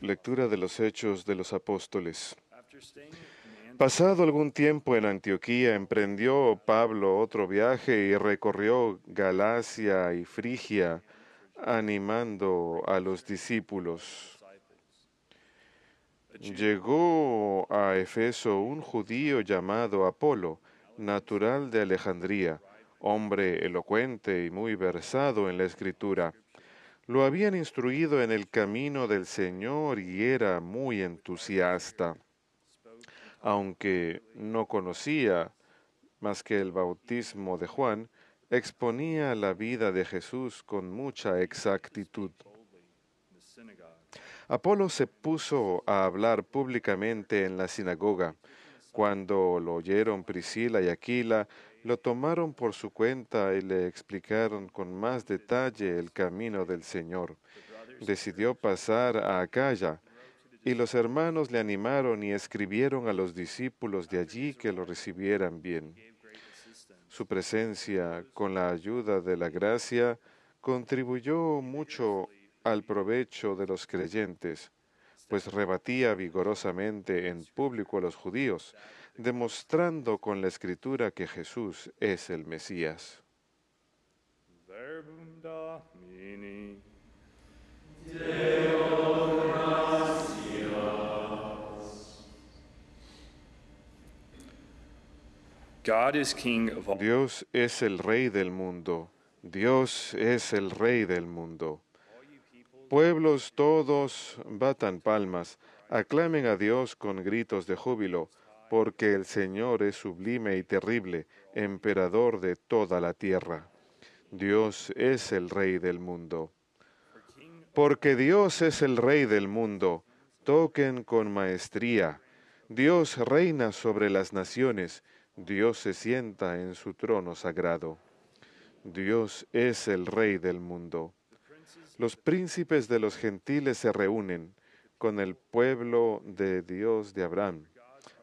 Lectura de los Hechos de los Apóstoles. Pasado algún tiempo en Antioquía, emprendió Pablo otro viaje y recorrió Galacia y Frigia, animando a los discípulos. Llegó a Efeso un judío llamado Apolo, natural de Alejandría, hombre elocuente y muy versado en la Escritura. Lo habían instruido en el camino del Señor y era muy entusiasta. Aunque no conocía más que el bautismo de Juan, exponía la vida de Jesús con mucha exactitud. Apolo se puso a hablar públicamente en la sinagoga. Cuando lo oyeron Priscila y Aquila, lo tomaron por su cuenta y le explicaron con más detalle el camino del Señor. Decidió pasar a Acaya, y los hermanos le animaron y escribieron a los discípulos de allí que lo recibieran bien. Su presencia, con la ayuda de la gracia, contribuyó mucho al provecho de los creyentes, pues rebatía vigorosamente en público a los judíos, demostrando con la Escritura que Jesús es el Mesías. Verbum Domini. God is king of all. Dios es el Rey del mundo. Dios es el Rey del mundo. Pueblos todos, batan palmas, aclamen a Dios con gritos de júbilo, porque el Señor es sublime y terrible, emperador de toda la tierra. Dios es el Rey del mundo. Porque Dios es el Rey del mundo, toquen con maestría. Dios reina sobre las naciones, Dios se sienta en su trono sagrado. Dios es el Rey del mundo. Los príncipes de los gentiles se reúnen con el pueblo de Dios de Abraham,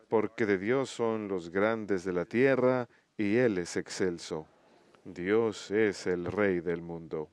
porque de Dios son los grandes de la tierra y Él es excelso. Dios es el Rey del mundo.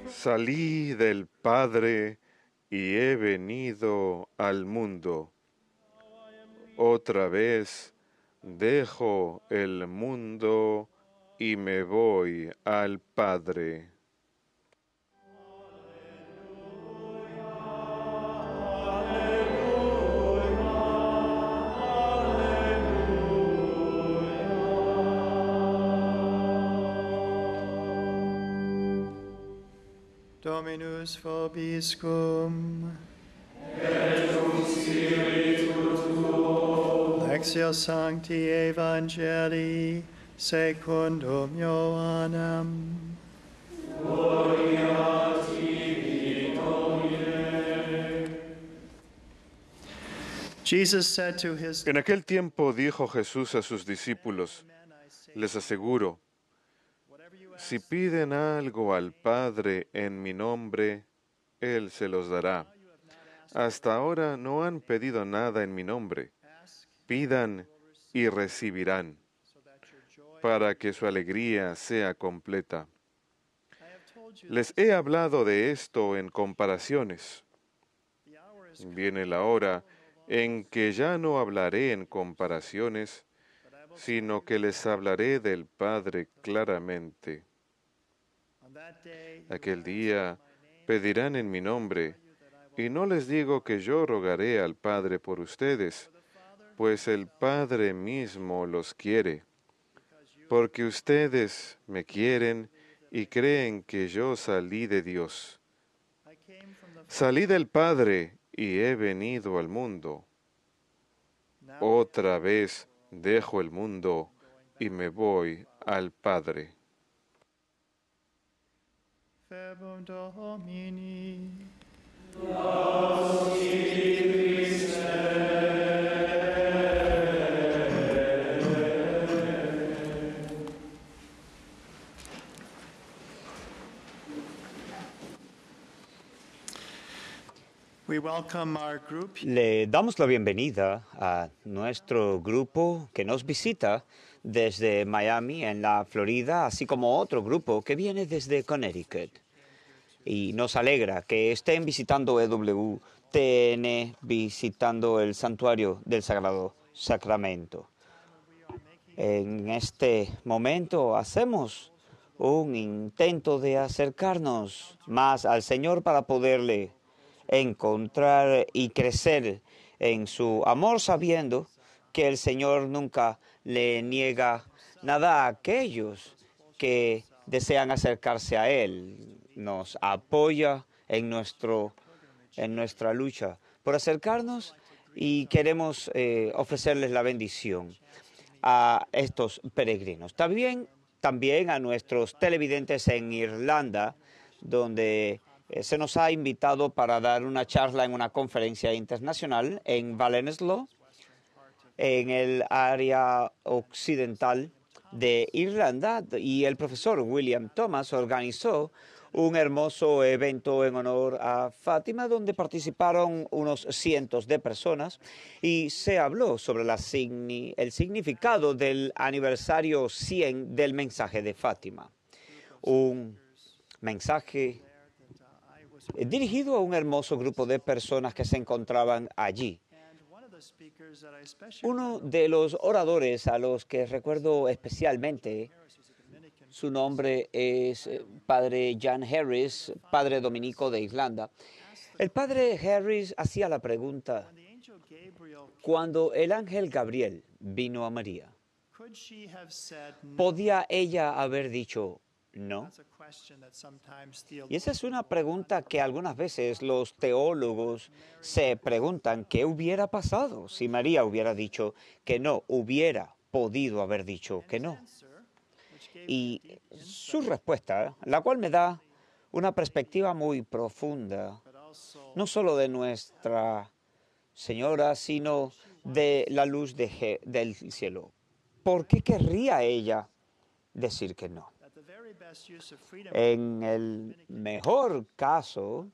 Salí del Padre y he venido al mundo. Otra vez dejo el mundo y me voy al Padre. Dominus vobiscum. Et cum spiritu tuo. Lectio Sancti Evangelii secundum Ioannem. Gloria tibi, Domine. Jesus said to his En aquel tiempo dijo Jesús a sus discípulos, les aseguro, si piden algo al Padre en mi nombre, Él se los dará. Hasta ahora no han pedido nada en mi nombre. Pidan y recibirán, para que su alegría sea completa. Les he hablado de esto en comparaciones. Viene la hora en que ya no hablaré en comparaciones, sino que les hablaré del Padre claramente. Aquel día pedirán en mi nombre, y no les digo que yo rogaré al Padre por ustedes, pues el Padre mismo los quiere, porque ustedes me quieren y creen que yo salí de Dios. Salí del Padre y he venido al mundo. Otra vez dejo el mundo y me voy al Padre. Verbum Domini. We welcome our group. Le damos la bienvenida a nuestro grupo que nos visita desde Miami, en la Florida, así como otro grupo que viene desde Connecticut. Y nos alegra que estén visitando EWTN, visitando el Santuario del Sagrado Sacramento. En este momento hacemos un intento de acercarnos más al Señor para poderle encontrar y crecer en su amor, sabiendo que el Señor nunca le niega nada a aquellos que desean acercarse a Él. Nos apoya en nuestra lucha por acercarnos y queremos ofrecerles la bendición a estos peregrinos. También a nuestros televidentes en Irlanda, donde se nos ha invitado para dar una charla en una conferencia internacional en Ballinasloe, en el área occidental de Irlanda, y el profesor William Thomas organizó un hermoso evento en honor a Fátima, donde participaron unos cientos de personas y se habló sobre el significado del aniversario 100 del mensaje de Fátima. Un mensaje dirigido a un hermoso grupo de personas que se encontraban allí. Uno de los oradores a los que recuerdo especialmente, su nombre es Padre Jan Harris, padre dominico de Irlanda. El Padre Harris hacía la pregunta: cuando el ángel Gabriel vino a María, ¿podía ella haber dicho no? Y esa es una pregunta que algunas veces los teólogos se preguntan: ¿qué hubiera pasado si María hubiera dicho que no? Hubiera podido haber dicho que no. Y su respuesta, la cual me da una perspectiva muy profunda, no solo de Nuestra Señora, sino de la luz del cielo. ¿Por qué querría ella decir que no? En el mejor caso,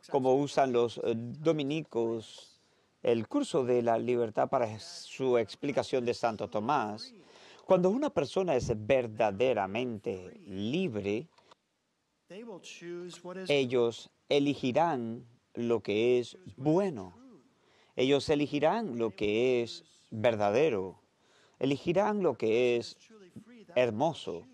como usan los dominicos, el curso de la libertad para su explicación de Santo Tomás, cuando una persona es verdaderamente libre, ellos elegirán lo que es bueno. Ellos elegirán lo que es verdadero. Elegirán lo que es hermoso.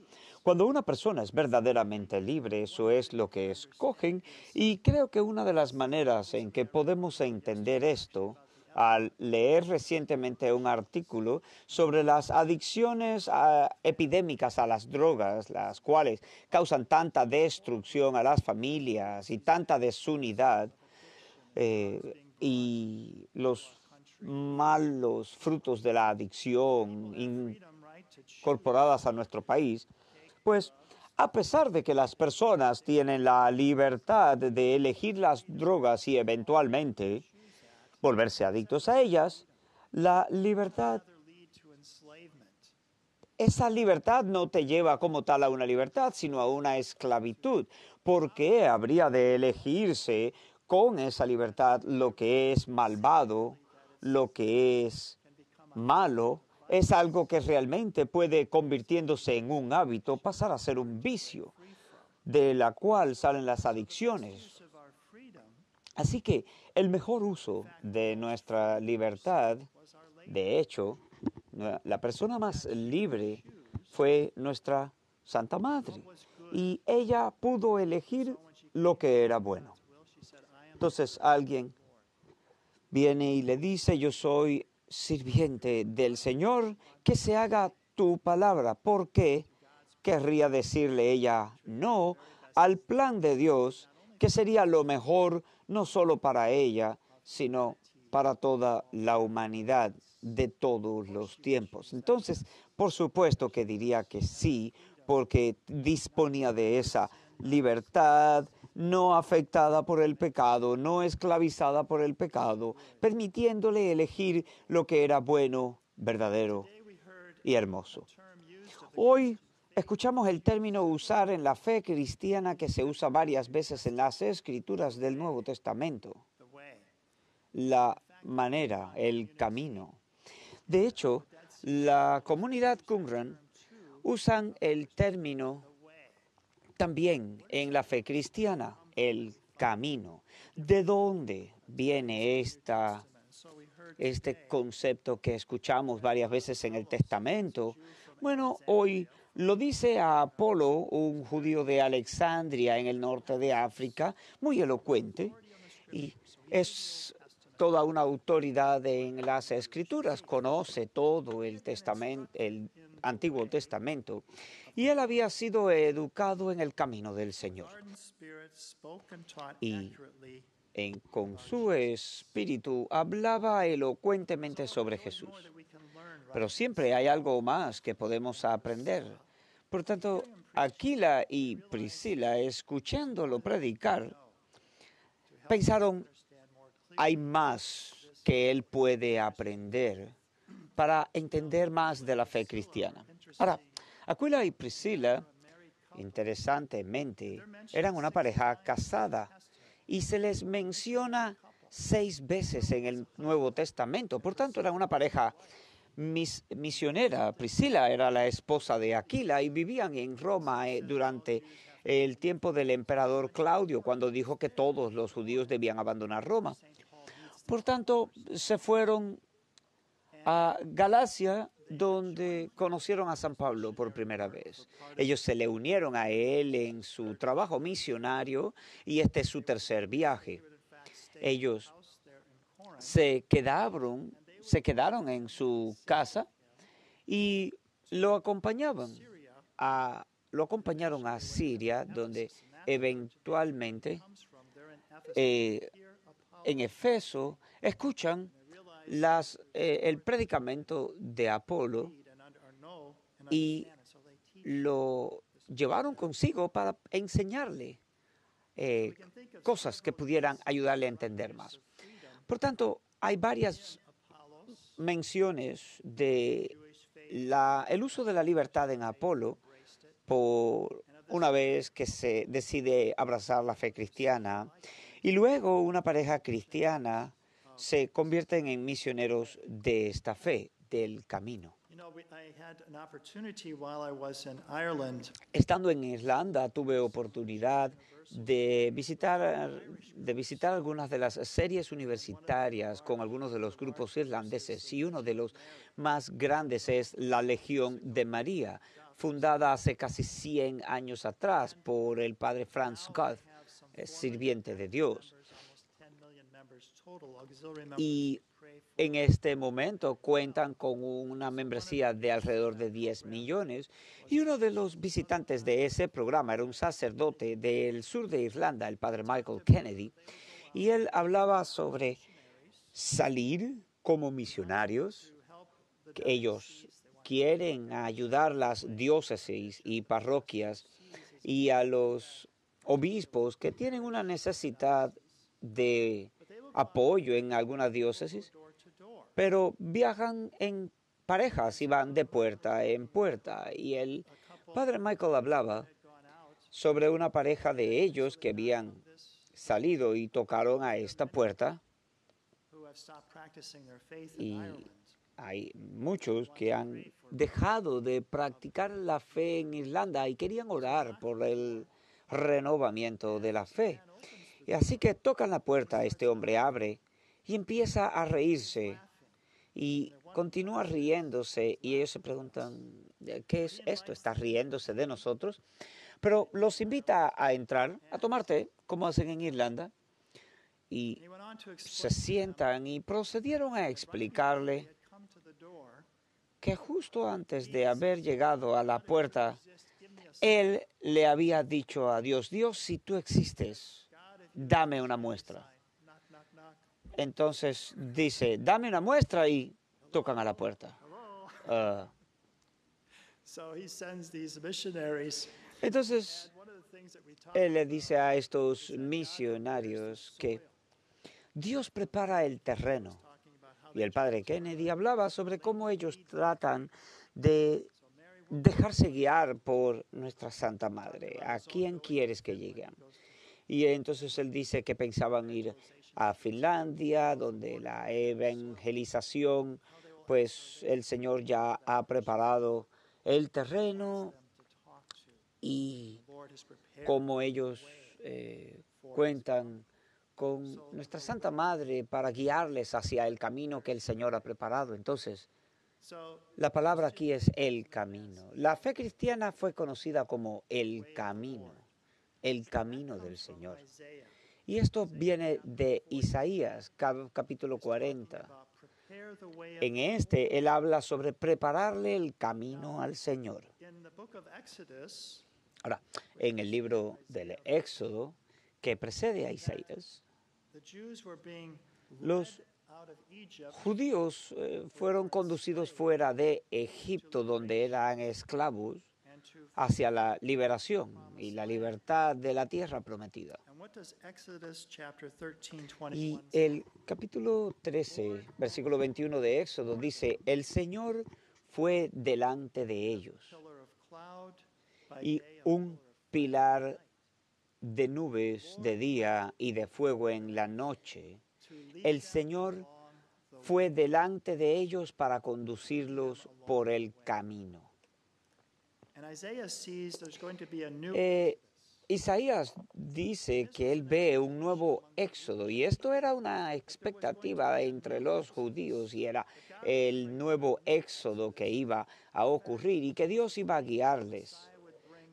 Cuando una persona es verdaderamente libre, eso es lo que escogen, y creo que una de las maneras en que podemos entender esto, al leer recientemente un artículo sobre las adicciones epidémicas a las drogas, las cuales causan tanta destrucción a las familias y tanta desunidad, y los malos frutos de la adicción incorporadas a nuestro país, pues a pesar de que las personas tienen la libertad de elegir las drogas y eventualmente volverse adictos a ellas, esa libertad no te lleva como tal a una libertad, sino a una esclavitud. ¿Por qué habría de elegirse con esa libertad lo que es malvado, lo que es malo? Es algo que realmente puede, convirtiéndose en un hábito, pasar a ser un vicio, de la cual salen las adicciones. Así que el mejor uso de nuestra libertad, de hecho, la persona más libre fue nuestra Santa Madre, y ella pudo elegir lo que era bueno. Entonces alguien viene y le dice: yo soy sirviente del Señor, que se haga tu palabra. ¿Por qué querría decirle ella no al plan de Dios, que sería lo mejor no solo para ella, sino para toda la humanidad de todos los tiempos. Entonces, por supuesto que diría que sí, porque disponía de esa libertad, no afectada por el pecado, no esclavizada por el pecado, permitiéndole elegir lo que era bueno, verdadero y hermoso. Hoy escuchamos el término usar en la fe cristiana que se usa varias veces en las Escrituras del Nuevo Testamento. La manera, el camino. De hecho, la comunidad Qumran usan el término también en la fe cristiana, el camino. ¿De dónde viene este concepto que escuchamos varias veces en el Testamento? Bueno, hoy lo dice a Apolo, un judío de Alexandria en el norte de África, muy elocuente, y es toda una autoridad en las Escrituras, conoce todo el Testamento, el Antiguo Testamento, y él había sido educado en el camino del Señor. Y con su espíritu hablaba elocuentemente sobre Jesús. Pero siempre hay algo más que podemos aprender. Por tanto, Aquila y Priscila, escuchándolo predicar, pensaron, hay más que él puede aprender para entender más de la fe cristiana. Ahora, Aquila y Priscila, interesantemente, eran una pareja casada y se les menciona 6 veces en el Nuevo Testamento. Por tanto, eran una pareja misionera. Priscila era la esposa de Aquila y vivían en Roma durante el tiempo del emperador Claudio, cuando dijo que todos los judíos debían abandonar Roma. Por tanto, se fueron a Galacia, donde conocieron a San Pablo por primera vez. Ellos se le unieron a él en su trabajo misionario y este es su tercer viaje. Ellos se quedaron en su casa y lo acompañaron a Siria, donde eventualmente en Efeso escuchan el predicamento de Apolo y lo llevaron consigo para enseñarle cosas que pudieran ayudarle a entender más. Por tanto, hay varias menciones de el uso de la libertad en Apolo por una vez que se decide abrazar la fe cristiana y luego una pareja cristiana se convierten en misioneros de esta fe, del camino. Estando en Irlanda, tuve oportunidad de visitar algunas de las series universitarias con algunos de los grupos irlandeses y uno de los más grandes es la Legión de María, fundada hace casi 100 años atrás por el padre Franz Goth, sirviente de Dios. Y en este momento cuentan con una membresía de alrededor de 10 millones y uno de los visitantes de ese programa era un sacerdote del sur de Irlanda, el padre Michael Kennedy, y él hablaba sobre salir como misionarios, que ellos quieren ayudar las diócesis y parroquias y a los obispos que tienen una necesidad de apoyo en algunas diócesis, pero viajan en parejas y van de puerta en puerta. Y el padre Michael hablaba sobre una pareja de ellos que habían salido y tocaron a esta puerta. Y hay muchos que han dejado de practicar la fe en Irlanda y querían orar por el renovamiento de la fe. Y así que tocan la puerta, este hombre abre y empieza a reírse y continúa riéndose y ellos se preguntan, ¿qué es esto? ¿Está riéndose de nosotros? Pero los invita a entrar, a tomar té, como hacen en Irlanda, y se sientan y procedieron a explicarle que justo antes de haber llegado a la puerta, él le había dicho a Dios, Dios, si tú existes, dame una muestra. Knock, knock, knock. Entonces dice, dame una muestra y tocan a la puerta. Ah, So he sends these missionaries. entonces One of the things that we talk él le dice a estos misionarios que Dios prepara el terreno. talking about how Y el padre Kennedy hablaba sobre cómo ellos tratan de dejarse guiar por nuestra Santa Madre. ¿A quién quieres que lleguen? Y entonces él dice que pensaban ir a Finlandia, donde la evangelización, pues el Señor ya ha preparado el terreno y the Lord has prepared. cómo ellos cuentan con nuestra Santa Madre para guiarles hacia el camino que el Señor ha preparado. Entonces, So la palabra aquí es el camino. La fe cristiana fue conocida como el camino del Señor. Isaiah Y esto viene de Isaías, capítulo 40. about prepare the way of En este, él habla sobre prepararle el camino al Señor. in the book of Exodus. Ahora, en el libro del Éxodo, que precede a Isaías, The Jews were being los led out of Egypt judíos fueron conducidos fuera de Egipto, donde eran esclavos, and to hacia la liberación y la libertad de la tierra prometida. and what does Exodus chapter 13, Y 21 say? el capítulo 13, versículo 21 de Éxodo dice, el Señor fue delante de ellos Pillar of cloud by y day and un pilar de nubes de día y de fuego en la noche. to lead El them Señor along the fue delante de ellos para conducirlos por el camino. And Isaiah sees there's going to be a new Isaías dice que él ve un nuevo éxodo y esto era una expectativa entre los judíos y era el nuevo éxodo que iba a ocurrir y que Dios iba a guiarles.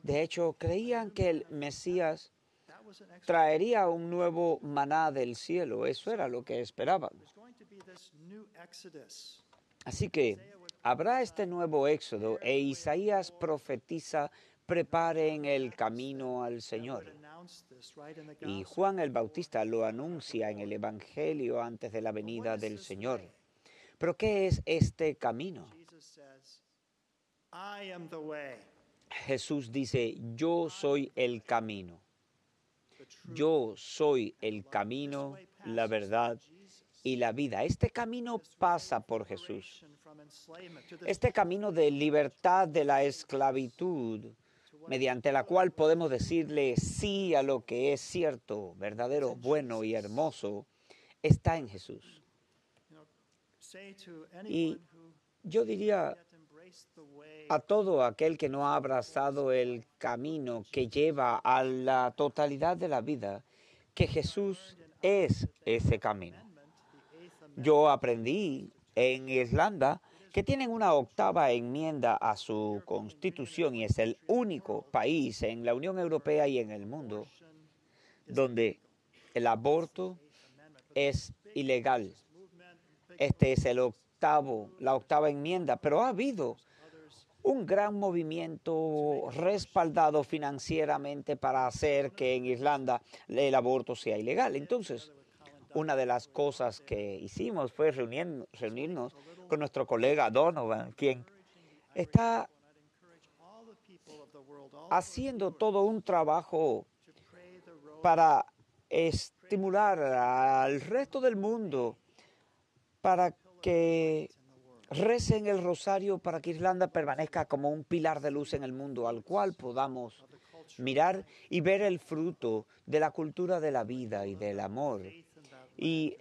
De hecho, creían que el Mesías that was an exodus. traería un nuevo maná del cielo, eso era lo que esperaban. There's going to be this new exodus. Así que habrá este nuevo éxodo e Isaías profetiza, preparen el camino al Señor. Would announce this right in the Y gospel. Juan el Bautista lo anuncia en el Evangelio antes de la venida del Señor. Pero ¿qué es este camino? Jesus says, I am the way, Jesús dice, yo soy el camino. the truth. Yo soy el camino, la verdad y la vida. Este camino pasa por Jesús. From enslavement to this Este camino de libertad de la esclavitud, mediante la cual podemos decirle sí a lo que es cierto, verdadero, bueno y hermoso, está en Jesús. say to Y anyone who yo diría yet embraced the way a todo aquel que no ha abrazado el camino que lleva a la totalidad de la vida, que Jesús es ese camino. the eighth amendment. Yo aprendí en Irlanda que tienen una octava enmienda a su constitución y es el único país en la Unión Europea y en el mundo donde el aborto es ilegal. Este es la octava enmienda, pero ha habido un gran movimiento respaldado financieramente para hacer que en Irlanda el aborto sea ilegal. Entonces, una de las cosas que hicimos fue reunirnos con nuestro colega Donovan, quien está All the people of the world, all haciendo todo un trabajo to pray the road para estimular al resto del mundo para que recen el rosario para que Irlanda permanezca como un pilar de luz en el mundo al cual podamos mirar y ver el fruto de la cultura de la vida y del amor y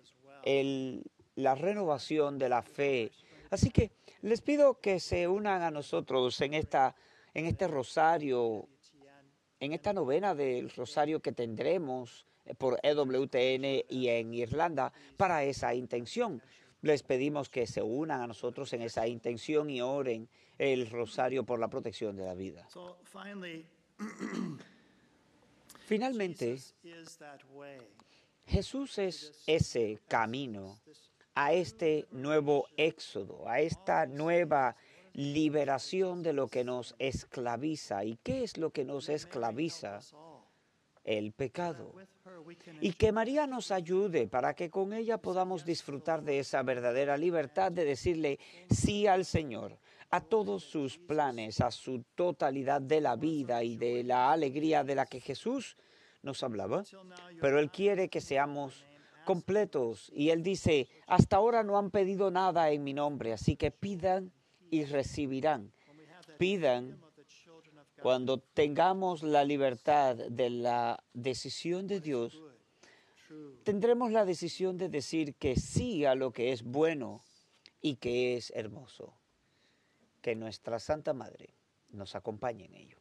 la renovación de la fe. Así que les pido que se unan a nosotros en este rosario, en esta novena del rosario que tendremos por EWTN y en Irlanda para esa intención. Les pedimos que se unan a nosotros en esa intención y oren el rosario por la protección de la vida. So finally, Finalmente, Jesus is that way. Jesús es ese camino a este nuevo éxodo, a esta nueva liberación de lo que nos esclaviza. ¿Y qué es lo que nos esclaviza? Us all. El pecado. With her y que María nos ayude para que con ella podamos disfrutar de esa verdadera libertad de decirle sí al Señor, a todos sus planes, a su totalidad de la vida y de la alegría de la que Jesús nos hablaba. Pero Él quiere que seamos completos y Él dice, hasta ahora no han pedido nada en mi nombre, así que pidan y recibirán. Pidan. Cuando tengamos la libertad de la decisión de Dios, tendremos la decisión de decir que sí a lo que es bueno y que es hermoso. Que nuestra Santa Madre nos acompañe en ello.